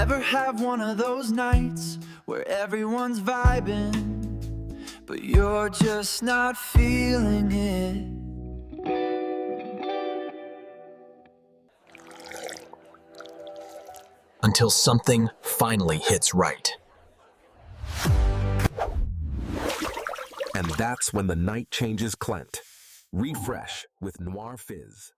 Ever have one of those nights where everyone's vibing, but you're just not feeling it? Until something finally hits right. And that's when the night changes Clint. Refresh with Noir Fizz.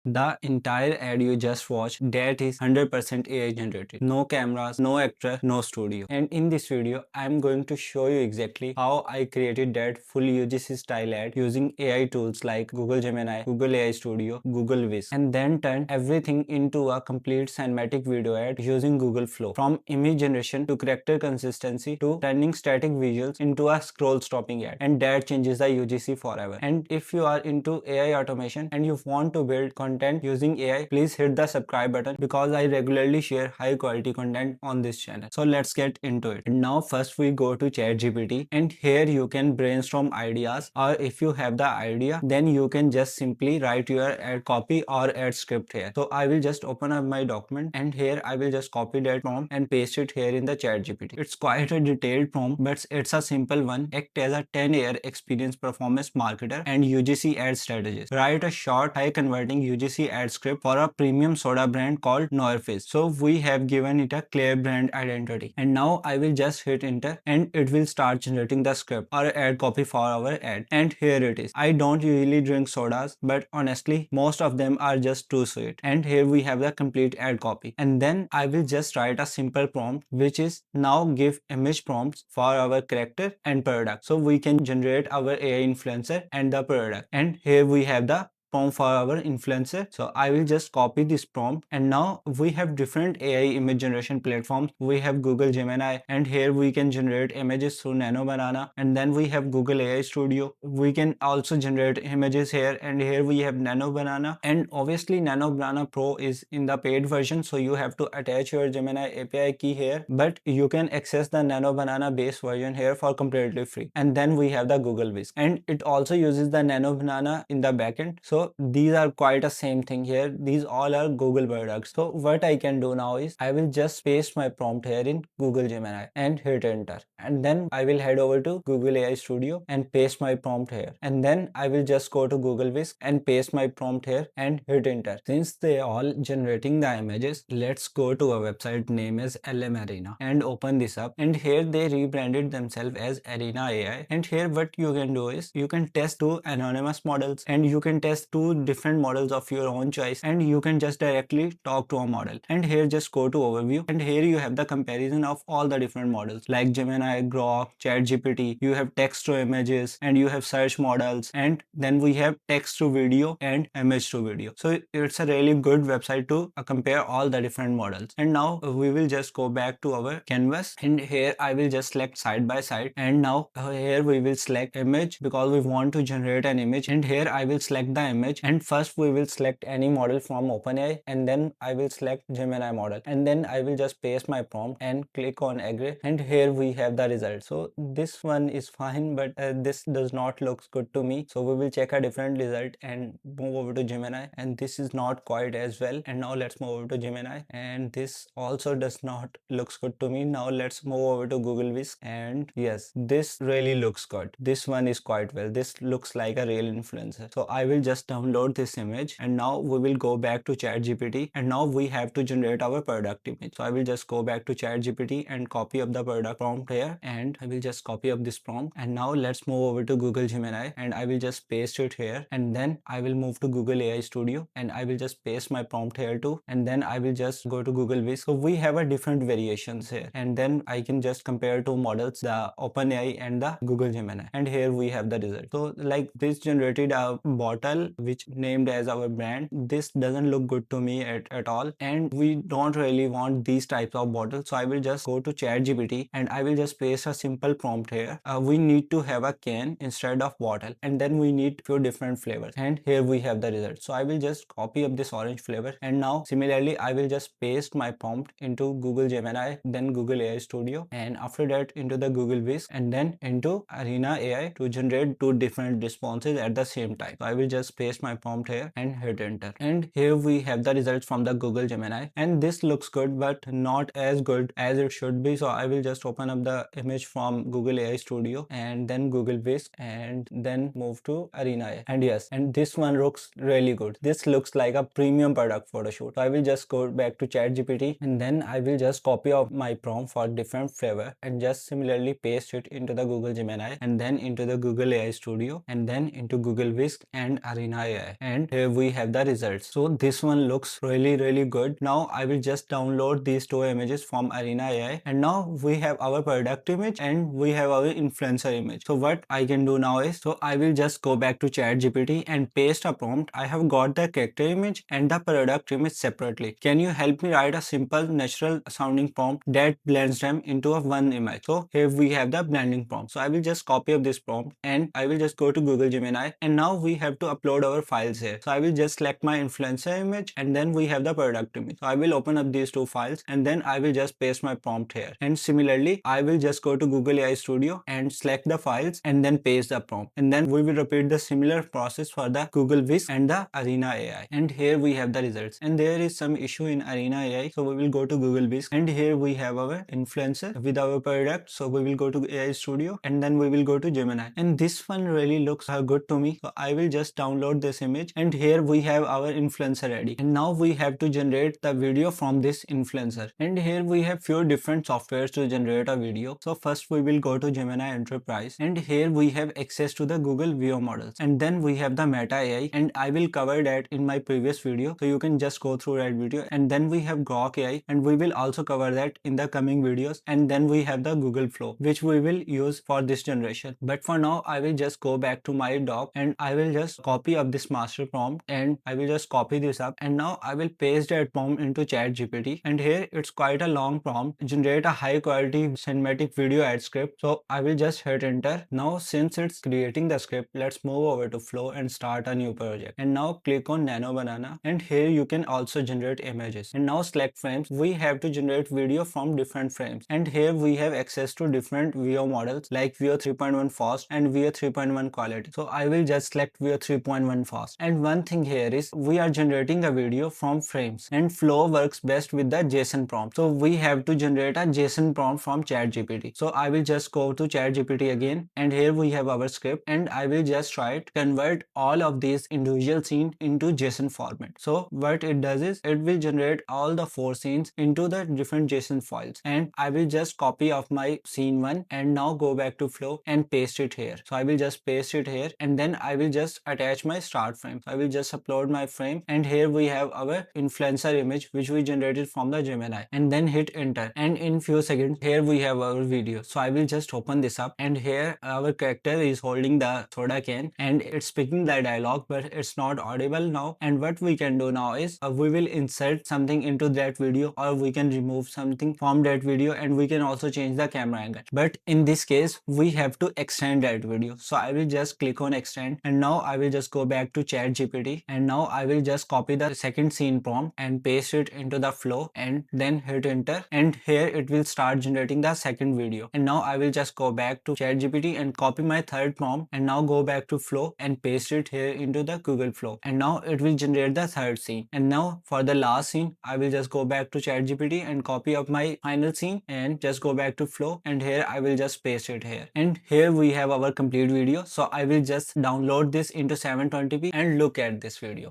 The entire ad you just watched, that is 100% AI generated. No cameras, no actor, no studio. And in this video, I'm going to show you exactly how I created that full UGC style ad using AI tools like Google Gemini, Google AI Studio, Google Whisk, and then turn everything into a complete cinematic video ad using Google Flow. From image generation to character consistency to turning static visuals into a scroll stopping ad. And that changes the UGC forever. And if you are into AI automation and you want to build content using AI, please hit the subscribe button because I regularly share high quality content on this channel. So let's get into it. And now first we go to ChatGPT, and here you can brainstorm ideas, or if you have the idea then you can just simply write your ad copy or ad script here. So I will just open up my document, and here I will just copy that prompt and paste it here in the ChatGPT. It's quite a detailed prompt, but it's a simple one. Act as a 10-year experienced performance marketer and UGC ad strategist. Write a short, high converting UGC ad script for a premium soda brand called Noir Fizz. So we have given it a clear brand identity. And now I will just hit enter, and it will start generating the script or ad copy for our ad. And here it is. I don't usually drink sodas, but honestly most of them are just too sweet. And here we have the complete ad copy. And then I will just write a simple prompt, which is now give image prompts for our character and product. So we can generate our AI influencer and the product. And here we have the prompt for our influencer. So I will just copy this prompt, and now we have different AI image generation platforms. We have Google Gemini, and here we can generate images through Nano Banana, and then we have Google AI Studio. We can also generate images here, and here we have Nano Banana, and obviously Nano Banana Pro is in the paid version, so you have to attach your Gemini API key here, but you can access the Nano Banana base version here for completely free. And then we have the Google Whisk, and it also uses the Nano Banana in the backend. So these are quite a same thing here. These all are Google products. So what I can do now is I will just paste my prompt here in Google Gemini and hit enter. And then I will head over to Google AI Studio and paste my prompt here. And then I will just go to Google Whisk and paste my prompt here and hit enter. Since they are all generating the images, let's go to a website name as LM Arena and open this up. And here they rebranded themselves as Arena AI. And here what you can do is you can test two anonymous models, and you can test two different models of your own choice, and you can just directly talk to a model. And here just go to overview, and here you have the comparison of all the different models like Gemini, Grok, ChatGPT. You have text to images, and you have search models, and then we have text to video and image to video. So it's a really good website to compare all the different models. And now we will just go back to our canvas, and here I will just select side by side, and now here we will select image because we want to generate an image. And here I will select the image, and first we will select any model from OpenAI, and then I will select Gemini model, and then I will just paste my prompt and click on agree, and here we have the result. So this one is fine, but this does not look good to me, so we will check a different result and move over to Gemini, and this is not quite as well. And now let's move over to Gemini, and this also does not looks good to me. Now let's move over to Google Whisk, and yes, this really looks good. This one is quite well. This looks like a real influencer. So I will just download this image, and now we will go back to ChatGPT, and now we have to generate our product image. So I will just go back to ChatGPT and copy up the product prompt here, and I will just copy up this prompt. And now let's move over to Google Gemini, and I will just paste it here, and then I will move to Google AI Studio, and I will just paste my prompt here too, and then I will just go to Google Whisk. So we have a different variations here, and then I can just compare two models, the OpenAI and the Google Gemini, and here we have the result. So like this generated a bottle which named as our brand. This doesn't look good to me at all, and we don't really want these types of bottles. So I will just go to ChatGPT, and I will just paste a simple prompt here. We need to have a can instead of bottle, and then we need few different flavors, and here we have the result. So I will just copy up this orange flavor, and now similarly I will just paste my prompt into Google Gemini, then Google AI Studio, and after that into the Google Whisk, and then into Arena AI to generate two different responses at the same time. So I will just paste my prompt here and hit enter. And here we have the results from the Google Gemini, and this looks good but not as good as it should be. So I will just open up the image from Google AI Studio and then Google Whisk and then move to Arena AI. And yes, and this one looks really good. This looks like a premium product photo shoot. So I will just go back to ChatGPT and then I will just copy of my prompt for different flavor and just similarly paste it into the Google Gemini and then into the Google AI Studio and then into Google Whisk and Arena AI. And here we have the results. So this one looks really good. Now I will just download these two images from Arena AI, and now we have our product image and we have our influencer image. So what I can do now is, so I will just go back to ChatGPT and paste a prompt. I have got the character image and the product image separately. Can you help me write a simple natural sounding prompt that blends them into a one image? So here we have the blending prompt. So I will just copy up this prompt and I will just go to Google Gemini, and now we have to upload our files here. So I will just select my influencer image and then we have the product image. So I will open up these two files and then I will just paste my prompt here. And similarly, I will just go to Google AI Studio and select the files and then paste the prompt. And then we will repeat the similar process for the Google Whisk and the Arena AI. And here we have the results. And there is some issue in Arena AI. So we will go to Google Whisk and here we have our influencer with our product. So we will go to AI Studio and then we will go to Gemini. And this one really looks good to me. So I will just download this image and here we have our influencer ready. And now we have to generate the video from this influencer. And here we have few different softwares to generate a video. So first we will go to Gemini Enterprise and here we have access to the Google VO models. And then we have the Meta AI, and I will cover that in my previous video. So you can just go through that video. And then we have Grok AI and we will also cover that in the coming videos. And then we have the Google Flow, which we will use for this generation. But for now, I will just go back to my doc and I will just copy up this master prompt and I will just copy this up. And now I will paste that prompt into ChatGPT. And here it's quite a long prompt. Generate a high quality cinematic video ad script. So I will just hit enter. Now since it's creating the script, let's move over to Flow and start a new project. And now click on Nano Banana. And here you can also generate images. And now select frames. We have to generate video from different frames. And here we have access to different VO models like VO 3.1 fast and VO 3.1 quality. So I will just select VO 3.1 fast. And one thing here is we are generating a video from frames and Flow works best with the JSON prompt. So we have to generate a JSON prompt from ChatGPT. So I will just go to ChatGPT again and here we have our script and I will just try to convert all of these individual scenes into JSON format. So what it does is it will generate all the 4 scenes into the different JSON files, and I will just copy of my scene 1 and now go back to Flow and paste it here. So I will just paste it here and then I will just attach my start frame. So I will just upload my frame and here we have our influencer image which we generated from the Gemini, and then hit enter, and in few seconds here we have our video. So I will just open this up and here our character is holding the soda can and it's speaking the dialogue but it's not audible now. And what we can do now is we will insert something into that video or we can remove something from that video, and we can also change the camera angle. But in this case we have to extend that video. So I will just click on extend and now I will just go back to ChatGPT and now I will just copy the second scene prompt and paste it into the Flow and then hit enter, and here it will start generating the second video. And now I will just go back to ChatGPT and copy my third prompt and now go back to Flow and paste it here into the Google Flow, and now it will generate the third scene. And now for the last scene I will just go back to ChatGPT and copy up my final scene and just go back to Flow, and here I will just paste it here, and here we have our complete video. So I will just download this into 720p and look at this video.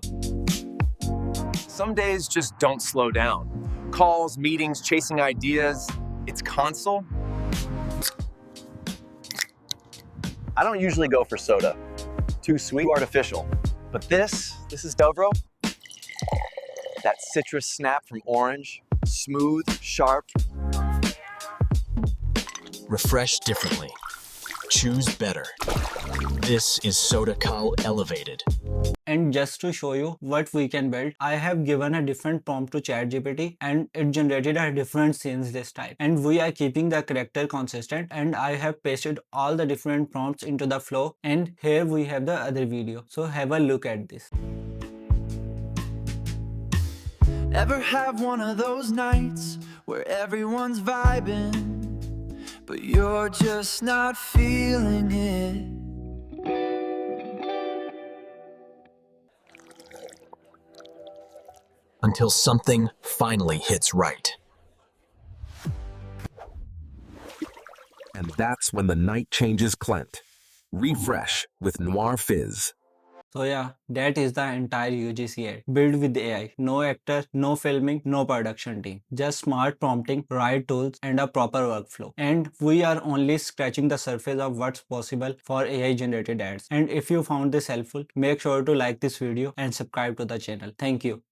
Some days just don't slow down. Calls, meetings, chasing ideas. It's console. I don't usually go for soda. Too sweet, artificial. But this is Dobro. That citrus snap from orange. Smooth, sharp. Refresh differently. Choose better. This is Soda Cow Elevated. And just to show you what we can build, I have given a different prompt to ChatGPT and it generated a different scenes this time. And we are keeping the character consistent, and I have pasted all the different prompts into the Flow, and here we have the other video. So have a look at this. Ever have one of those nights where everyone's vibing, but you're just not feeling it? until something finally hits right. And that's when the night changes Clint. Refresh with Noir Fizz. So yeah, that is the entire UGC ad. Built with AI. No actor, no filming, no production team. Just smart prompting, right tools, and a proper workflow. And we are only scratching the surface of what's possible for AI generated ads. And if you found this helpful, make sure to like this video and subscribe to the channel. Thank you.